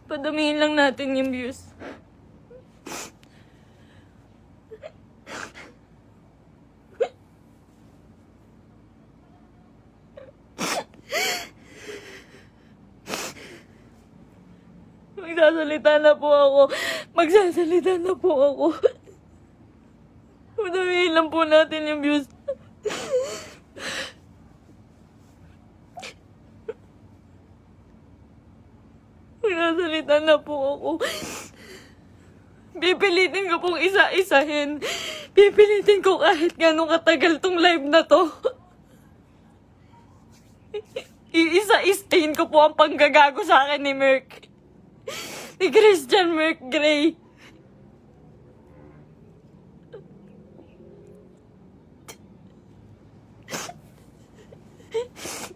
Padamihin lang natin yung views. Magsasalita na po ako. Magsasalita na po ako. Padamihin lang po natin yung views. Magsasalita na po ako. Pipilitin ko pong isa-isahin. Pipilitin ko kahit gano'ng katagal tong live na to. Iisa-istain ko po ang panggagago sa akin ni Merc. Ni Christian Merc Gray.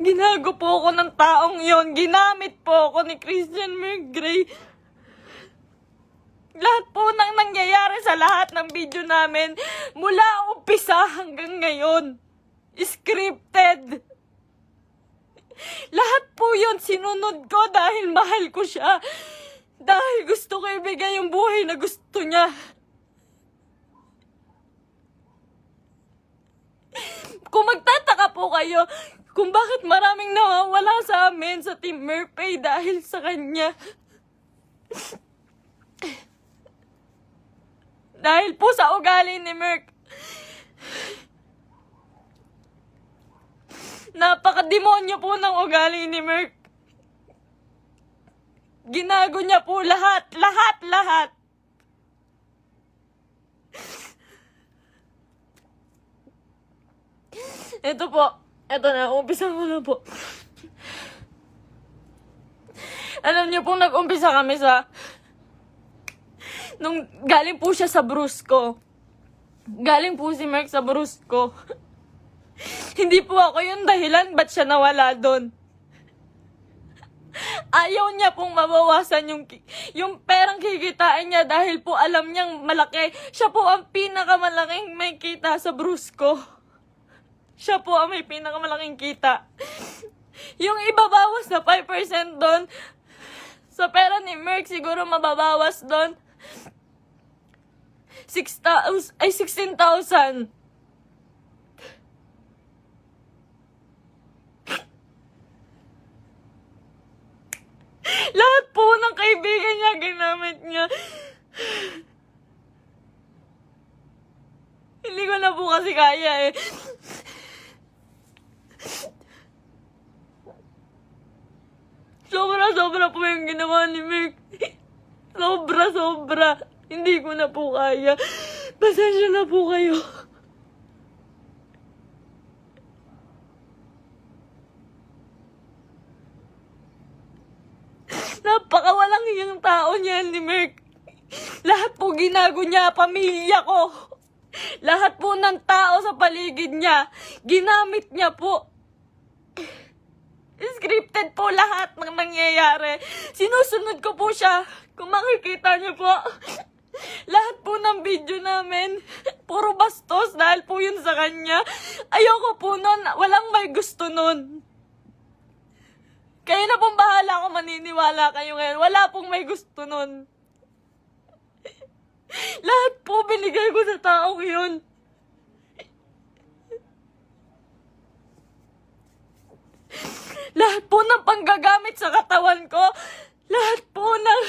Ginago po ako ng taong yon. Ginamit po ako ni Christian Merc Gray. Lahat po nang nangyayari sa lahat ng video namin, mula umpisa hanggang ngayon, scripted. Lahat po yun sinunod ko dahil mahal ko siya. Dahil gusto ko ibigay yung buhay na gusto niya. Kung magtataka po kayo kung bakit maraming nawawala sa amin sa Team Merpay dahil sa kanya. Dahil po sa ugali ni Merc. Napakademonyo po ng ugali ni Merc. Ginago niya po lahat. Ito po. Ito na. Umpisa mo na po. Alam niyo po, nag-umpisa kami sa... Nung galing po siya sa Brusco. Galing po si Merc sa Brusco. Hindi po ako yung dahilan ba't siya nawala doon. Ayaw niya pong mabawasan yung perang kikitain niya dahil po alam niyang malaki. Siya po ang pinakamalaking may kita sa Brusco. Siya po ang may pinakamalaking kita. Yung ibabawas na 5% doon, sa pera ni Merc siguro mababawas doon 16,000. Lahat po ng kaibigan niya, ginamit niya. Hindi ko na po kasi kaya eh. Sobra po yung ginawa ni Merc. Sobra. Hindi ko na po kaya. Pasensya na po kayo. Napakawalang hiyang tao niyan ni Merc. Lahat po ginago niya, pamilya ko. Lahat po ng tao sa paligid niya, ginamit niya po. Scripted po lahat ng nangyayari. Sinusunod ko po siya. Kung makikita niyo po, lahat po ng video namin, puro bastos dahil po yun sa kanya. Ayoko po nun, walang may gusto nun. Kayo na pong bahala kung maniniwala kayo ngayon. Wala pong may gusto nun. Lahat po binigay ko sa taong yun. Lahat po ng panggagamit sa katawan ko, lahat po ng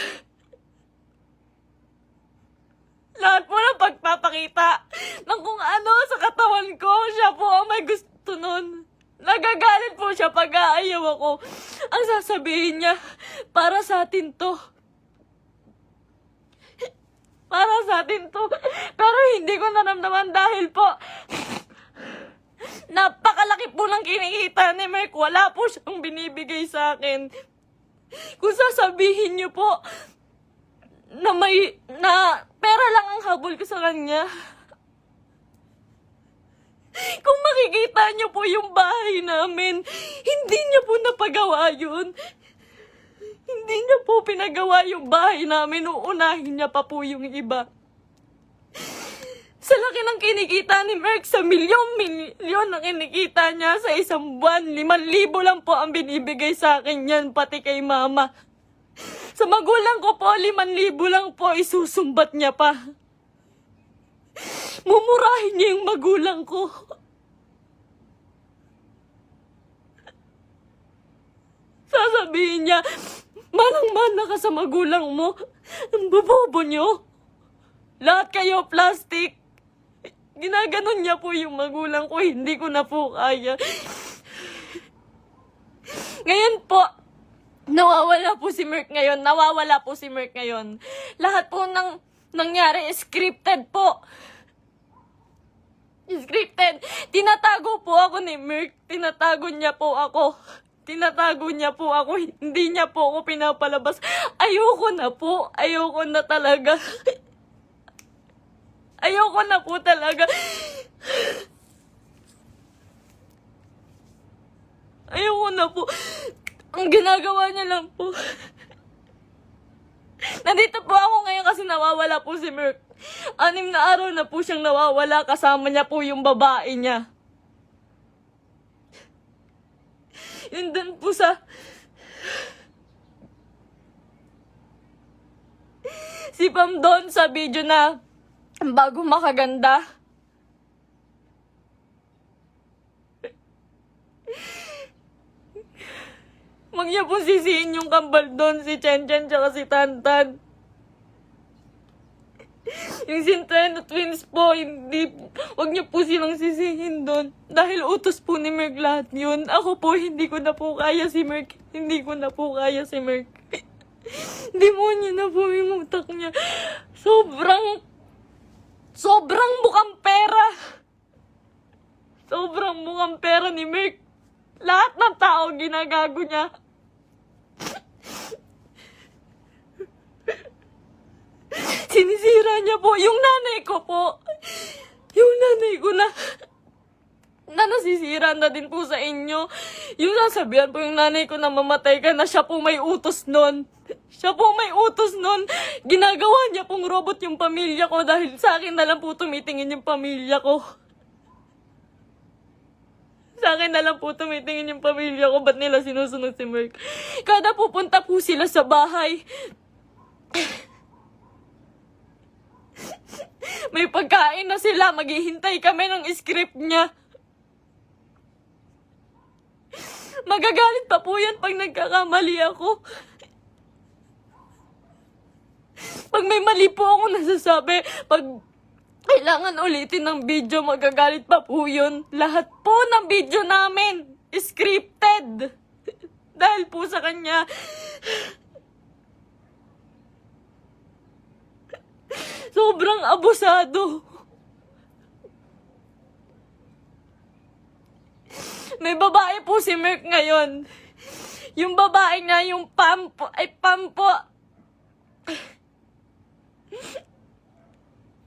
pagpapakita ng kung ano sa katawan ko, siya po ang may gusto nun. Nagagalit po siya pag aayaw ako. Ang sasabihin niya, para sa atin to. Para sa atin to. Pero hindi ko naramdaman dahil po, napakalaki po ng kinikita ni Merc. Wala po siyang binibigay sa akin. Kung sasabihin niyo po na pera lang ang habol ko sa kanya. Kung makikita niyo po yung bahay namin, hindi niya po napagawa yun. Hindi niya po pinagawa yung bahay namin. Uunahin niya pa po yung iba. Sa laki ng kinikita ni Merc, sa milyon na kinikita niya sa isang buwan, 5,000 lang po ang binibigay sa akin yan, pati kay mama. Sa magulang ko po, 5,000 lang po, isusumbat niya pa. Mumurahin niya yung magulang ko. Sasabihin niya, manang-mana ka sa magulang mo. Ang bobobo niyo. Lahat kayo plastic. Ginaganon niya po yung magulang ko, hindi ko na po kaya. Ngayon po, nawawala po si Merk ngayon. Lahat po ng nangyari, scripted po. Scripted. Tinatago po ako ni Merk. Tinatago niya po ako. Hindi niya po ako pinapalabas. Ayoko na po. Ayoko na talaga. Ayoko na po talaga. Ayoko na po. Ang ginagawa niya lang po. Nandito po ako ngayon kasi nawawala po si Merk. 6 na araw na po siyang nawawala. Kasama niya po yung babae niya. Yun dun po sa... Si Pam doon sa video na bago makaganda. Huwag niya po sisihin yung kambal doon, si Chen Chen tsaka si Tantan. Yung Centeno twins po, huwag niyo po silang sisihin doon. Dahil utos po ni Merk lahat yun. Ako po, hindi ko na po kaya si Merk. Demonyo na po yung utak niya. Sobrang mukhang pera. Sobrang mukhang pera ni Merk. Lahat ng tao ginagago niya. Sinisira niya po yung nanay ko po. Yung nanay ko na nasisira na din po sa inyo. Yung sasabihan po yung nanay ko na mamatay ka na, siya po may utos nun. Ginagawa niya pong robot yung pamilya ko dahil sa akin na lang po tumitingin yung pamilya ko. Ba't nila sinusunod si Merk? Kada pupunta po sila sa bahay, may pagkain na sila, maghihintay kami ng script niya. Magagalit pa po yan pag nagkakamali ako. Pag may mali po ako nasasabi, pag kailangan ulitin ng video, magagalit pa po yun. Lahat po ng video namin, scripted. Dahil po sa kanya. Sobrang abusado. May babae po si Merk ngayon. Yung babae nga, yung Pam po.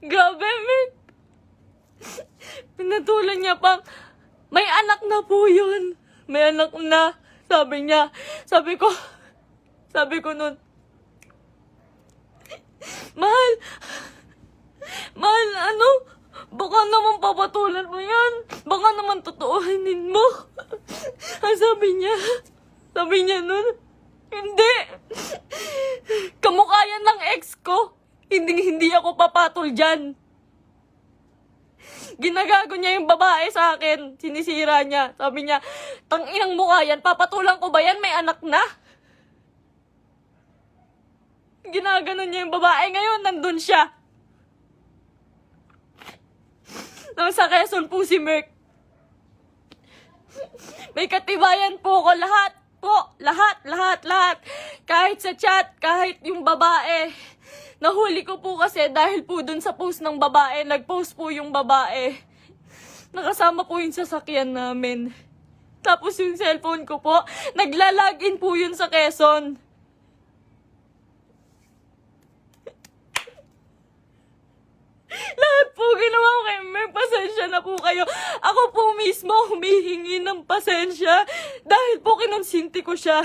Grabe, Merk. Pinatulan niya pang, may anak na po yun. May anak na. Sabi niya. Sabi ko nun, Mahal, baka naman papatulan mo yan. Baka naman totoohanin mo. Ang sabi niya nun, hindi. Kamukha yan ng ex ko. Hindi ako papatol dyan. Ginagago niya yung babae sa akin. Sinisira niya. Sabi niya, tanginang mukha yan. Papatulan ko ba yan? May anak na. Ginaganon niya yung babae. Ngayon, nandun siya. Sa Quezon po si Merk. May katibayan po ko. Lahat. Kahit sa chat, kahit yung babae. Nahuli ko po kasi dahil po dun sa post ng babae. Nag-post po yung babae. Nakasama po yung sasakyan namin. Tapos yung cellphone ko po, nagla-login po yun sa Quezon. Lahat po ginawa ko kay Merk. Pasensya na po kayo. Ako po mismo humihingi ng pasensya dahil po kinonsinti ko siya.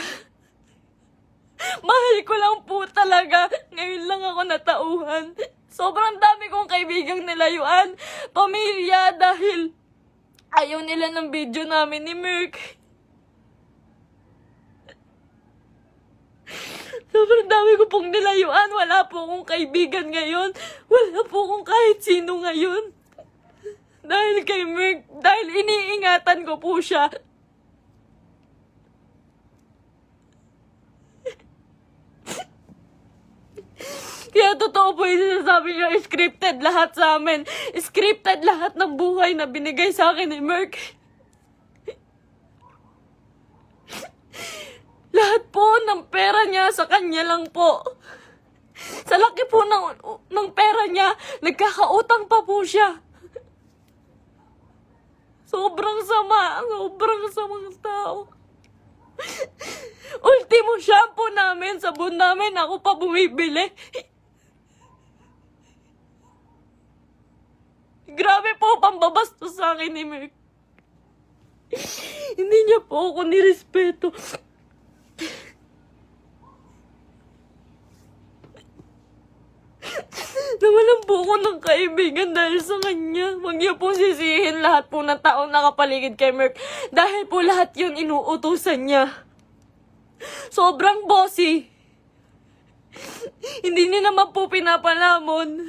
Mahal ko lang po talaga. Ngayon lang ako natauhan. Sobrang dami kong kaibigang nilayuan. Pamilya dahil ayaw nila ng video namin ni Merk. Sobrang dami ko pong nilayuan. Wala po akong kaibigan ngayon. Wala po akong kahit sino ngayon. Dahil kay Merk, dahil iniingatan ko po siya. Kaya totoo po yung sinasabi niyo, scripted lahat sa amin. Scripted lahat ng buhay na binigay sa akin ni Merk. Lahat po ng pera niya sa kanya lang po. Sa laki po ng pera niya, nagkakautang pa po siya. Sobrang samang tao. Ultimo shampoo namin, sabon namin, ako pa bumibili. Grabe po, pambabastos sa akin ni Merk. Hindi niya po ako nirespeto. Nawalan po ako ng kaibigan dahil sa kanya. Huwag niyo po sisihin lahat po ng taong nakapaligid kay Merk. Dahil po lahat yun inuutusan niya. Sobrang bossy. Hindi niya naman po pinapalamon.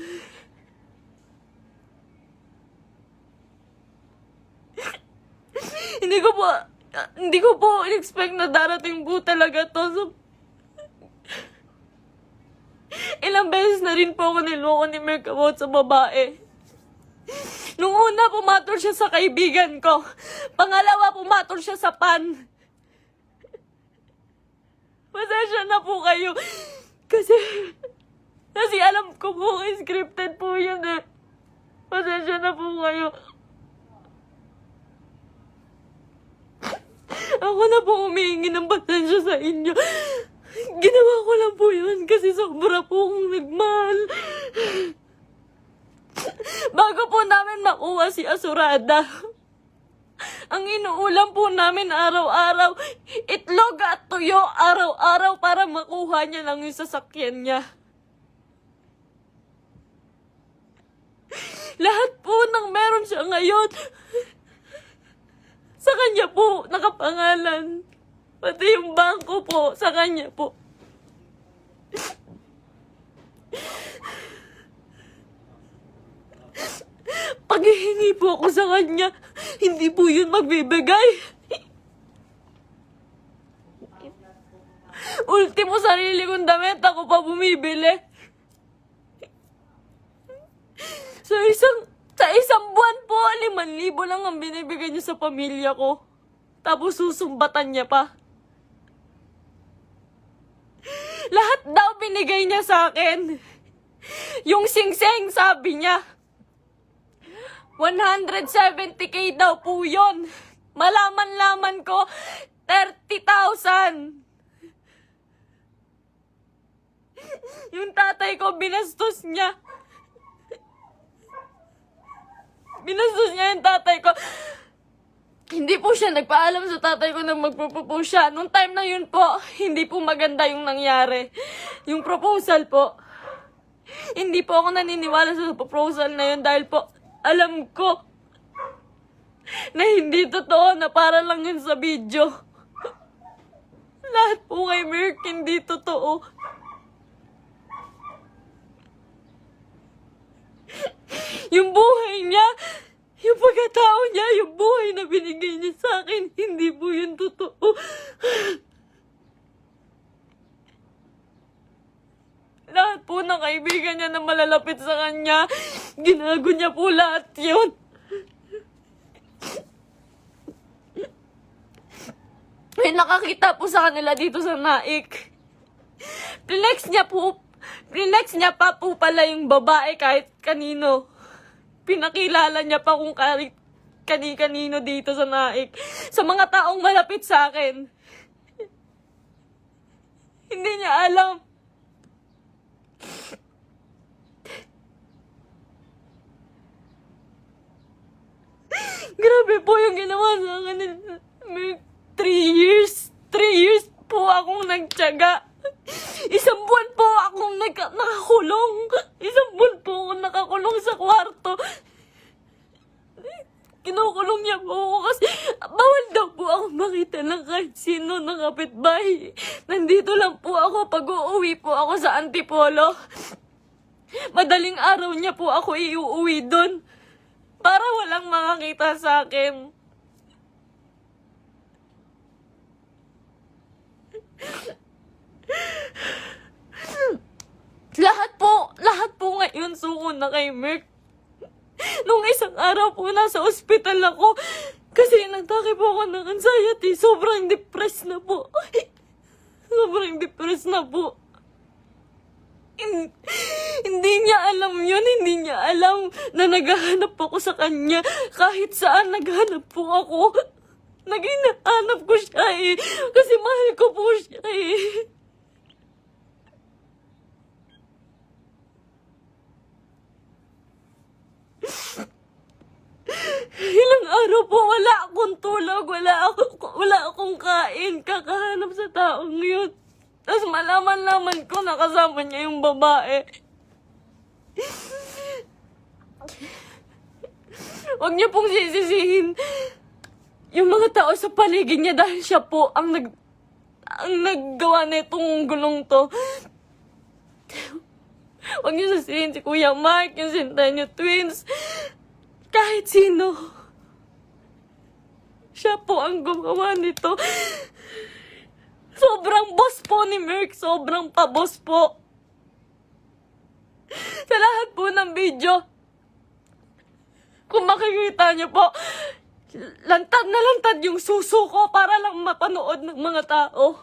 Hindi ko po in-expect na darating po talaga to. So, ilang beses na rin po ako niloko ni Merk about sa babae. Nung una, pumatol siya sa kaibigan ko. Pangalawa, pumatol siya sa pan. Pasensya na po kayo. Kasi alam ko po, scripted po yun eh. Pasensya na po kayo. Ako na po humihingi ng pasensya sa inyo. Ginawa ko lang po yun kasi sobra po akong nagmahal. Bago po namin makuha si Asurada, ang inuulam po namin araw-araw, itlog at tuyo araw-araw para makuha niya lang yung sasakyan niya. Lahat po ng meron siya ngayon, sa kanya po nakapangalan. Pati yung bangko po, sa kanya po. Paghihingi po ako sa kanya, hindi po yun magbibigay. Ultimo sarili kong damit, ako pa bumibili. Sa isang buwan po, 5,000 lang ang binibigay niya sa pamilya ko. Tapos susumbatan niya pa. Lahat daw binigay niya sa akin. Yung singseng, sabi niya, 170K daw po yun. Malaman-laman ko, 30,000. Yung tatay ko, binastos niya. Binastos niya yung tatay ko. Hindi po siya nagpaalam sa tatay ko na magpropose siya. Nung time na yun po, hindi po maganda yung nangyari. Yung proposal po. Hindi po ako naniniwala sa proposal na yun dahil po alam ko na hindi totoo, na para lang yun sa video. Lahat po kay Merk hindi totoo. Yung buhay niya, yung pagkatao niya, yung buhay na binigay niya sa akin, hindi po yun totoo. Lahat po ng kaibigan niya na malalapit sa kanya, ginago niya po lahat yun. May nakakita po sa kanila dito sa Naik. Flex niya pa po pala yung babae kahit kanino. Pinakilala niya pa kung kani-kanino dito sa Naik. Sa mga taong malapit sa akin. Hindi niya alam. Grabe po yung ginawa sa akin. 3 years po akong nagtiyaga. Isang buwan po akong nakakulong. Isang buwan po akong nakakulong sa kwarto. Kinukulong niya po ako kasi bawal daw po ako makita ng kahit sino kapitbahay. Nandito lang po ako pag uuwi po ako sa Antipolo. Madaling araw niya po ako iuuwi doon. Para walang makakita sa akin. Lahat po ngayon suko na kay Merk. Nung isang araw po nasa ospital ako kasi nagtake po ako ng anxiety. Sobrang depressed na po. Sobrang depressed na po. Hindi niya alam yun. Hindi niya alam na naghahanap ako sa kanya. Kahit saan naghahanap po ako. Naghahanap ko siya eh. Kasi mahal ko po siya eh. Ilang araw po wala akong tulog, wala akong kain, kakahanap sa taong yun. Tapos malaman ko na kasama niya yung babae. Huwag niyo pong sisisihin yung mga tao sa paligid niya dahil siya po ang naggawa nitong gulong to. Huwag niyo sisisihin si Kuya Mark, yung Centennial Twins. Kahit sino. Siya po ang gumawa nito. Sobrang boss po ni Merk. Sobrang pa-boss po. Sa lahat po ng video, kung makikita niyo po, lantad na lantad yung suso ko para lang mapanood ng mga tao.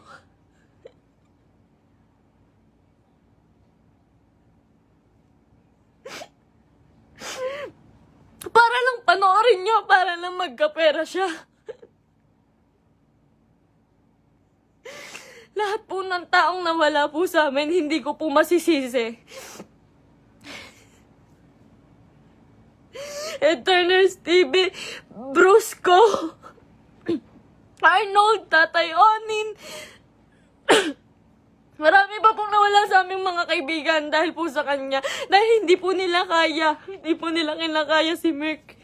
Para lang panoorin niyo, para lang magkapera siya. Lahat po ng taong nawala po sa amin, hindi ko po masisisi. Eternals TV, Brusco, Arnold, Tatay Onin. Marami pa pong nawala sa aming mga kaibigan dahil po sa kanya. Dahil hindi po nila kaya. Hindi po nila kinakaya si Merk.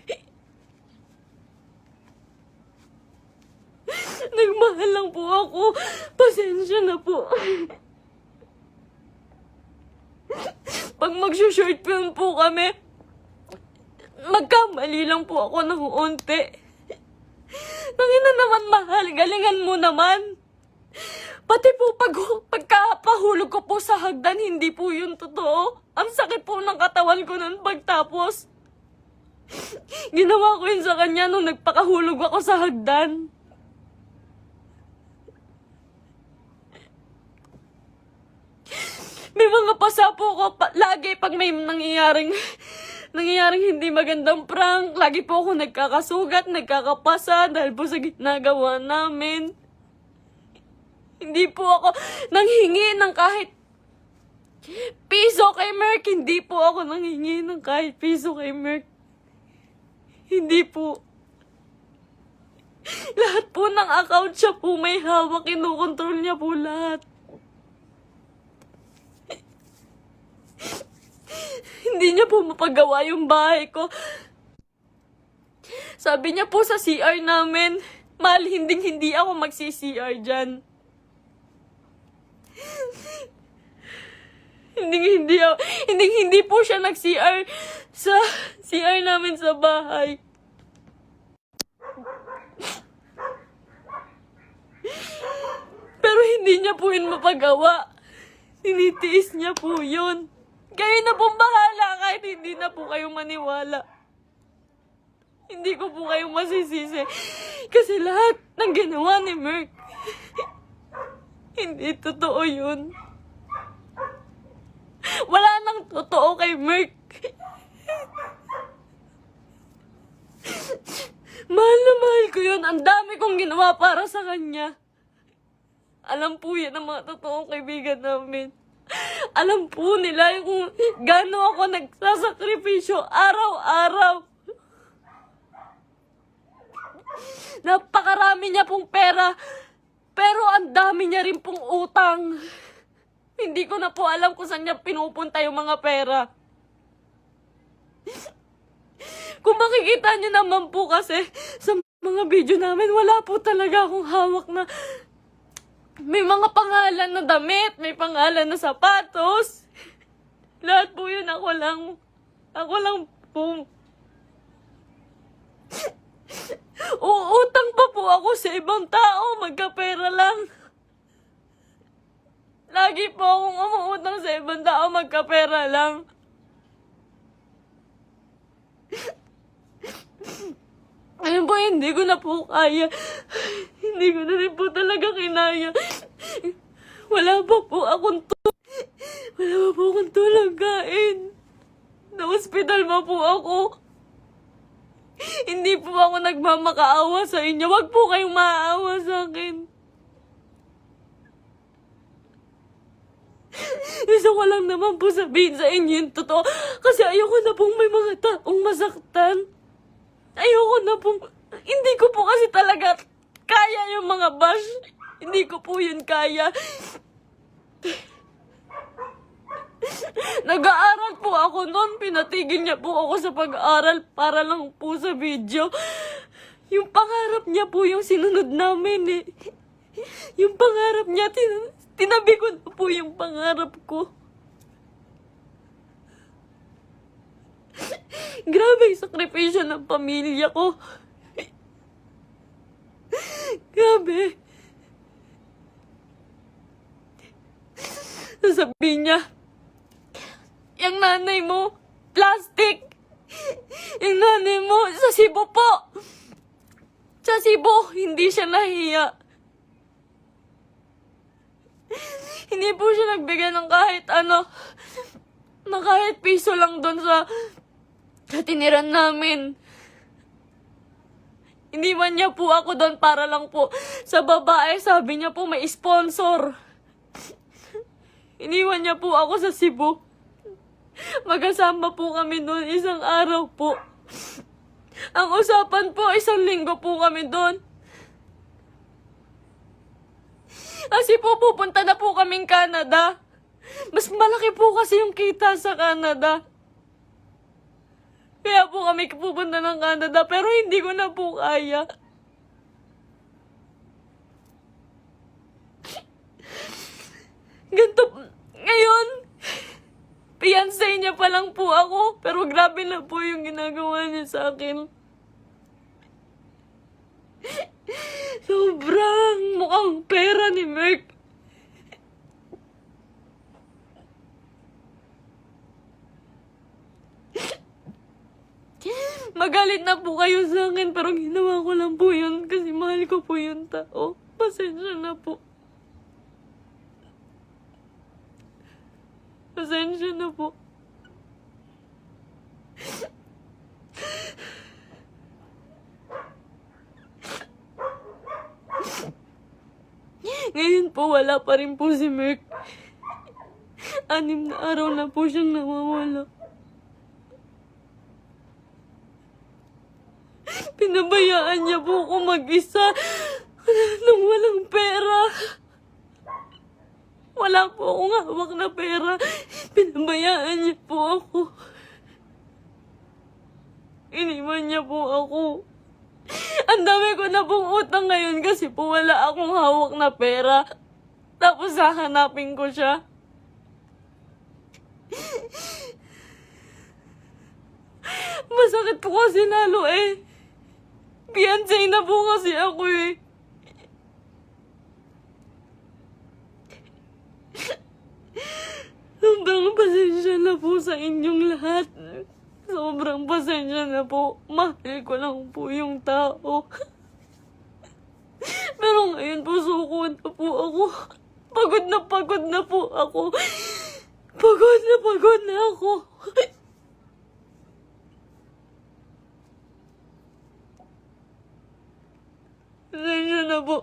Nagmahal lang po ako. Pasensya na po. Pag mag-short film po kami, magkamali lang po ako ng unti. Nangina naman mahal, galingan mo naman. Pati po pagkapahulog ko po sa hagdan, hindi po yun totoo. Ang sakit po ng katawan ko nun pagtapos. Ginawa ko yun sa kanya nung nagpakahulog ako sa hagdan. May mga pasa po ko lagi pag may nangyayaring hindi magandang prank. Lagi po ako nagkakasugat, nagkakapasa dahil po sa ginagawa namin. Hindi po ako nanghingi ng kahit piso kay Merk. Hindi po ako nanghingi ng kahit piso kay Merk. Hindi po. Lahat po ng account siya po may hawak. Kinukontrol niya po lahat. Hindi niya po mapagawa yung bahay ko. Sabi niya po sa CR namin, mahal, hindi ako magsi-CR dyan. Hindi po siya nag-CR sa CR namin sa bahay. Pero hindi niya po yun mapagawa. Tinitiis niya po yun. Kayo na pong bahala kahit hindi na po kayo maniwala. Hindi ko po kayo masisisi. Kasi lahat ng ginawa ni Merk, hindi totoo yun. Wala nang totoo kay Merk. Mahal na mahal ko yun. Ang dami kong ginawa para sa kanya. Alam po yan ang mga totoong kaibigan namin. Alam po nila kung gaano ako nagsasakripisyo araw-araw. Napakarami niya pong pera, pero ang dami niya rin pong utang. Hindi ko na po alam kung saan niya pinupunta yung mga pera. Kung makikita niyo naman po kasi sa mga video namin, wala po talaga akong hawak na May mga pangalan na damit, may pangalan na sapatos. Lahat po yun ako lang. Ako lang po. Uutang pa po ako sa ibang tao, magkapera lang. Lagi po akong umuutang sa ibang tao, magkapera lang. Ayun po, hindi ko na po kaya. Hindi ko na rin po talaga kinaya. Wala pa po akong tulog kain. Na-hospital pa po ako. Hindi po ako nagmamakaawa sa inyo. Wag po kayong maaawa sa akin. Gusto ko lang naman po sabihin sa inyo yung totoo. Kasi ayoko na pong may mga taong masaktan. Ayoko na pong... Hindi ko po kasi talaga kaya yung mga bash. Hindi ko po yun kaya. Nag-aaral po ako noon. Pinatigil niya po ako sa pag-aaral para lang po sa video. Yung pangarap niya po yung sinunod namin eh. Yung pangarap niya, tinabi ko na po yung pangarap ko. Grabe yung sakripisyo ng pamilya ko. Grabe. Sasabihin niya, yung nanay mo, plastic. Yung nanay mo, sa Cebu po. Sa Cebu, hindi siya nahiya. Hindi po siya nagbigay ng kahit ano, na kahit piso lang doon sa tiniran namin. Iniwan niya po ako doon para lang po sa babae. Sabi niya po may sponsor. Iniwan niya po ako sa Cebu. Magkasama po kami doon isang araw po. Ang usapan po, 1 linggo po kami doon. Kasi po pupunta na po kaming Canada. Mas malaki po kasi yung kita sa Canada. Kaya po kami pupunta ng Canada, pero hindi ko na po kaya. Ganito, ngayon, fiancé niya pa lang po ako, pero grabe na po yung ginagawa niya sa akin. Sobrang mukhang pera ni Merk. Magalit na po kayo sa akin, pero ginawa ko lang po yun kasi mahal ko po yung tao. Pasensya na po. Pasensya na po. Ngayon po, wala pa rin po si Merk. 6 na araw na po siyang nawawala. Pinabayaan niya po ako mag-isa nang walang pera. Wala po akong hawak na pera. Pinabayaan niya po ako. Iniwan niya po ako. Ang dami ko na pong utang ngayon kasi po wala akong hawak na pera. Tapos hahanapin ko siya. Masakit po kasi lalo eh. Fiancé na po kasi ako eh. Sobrang pasensya na po sa inyong lahat. Sobrang pasensya na po. Mahal ko lang po yung tao. Pero ngayon po suko na po ako. Pagod na po ako. Pagod na ako. Pasensya na po.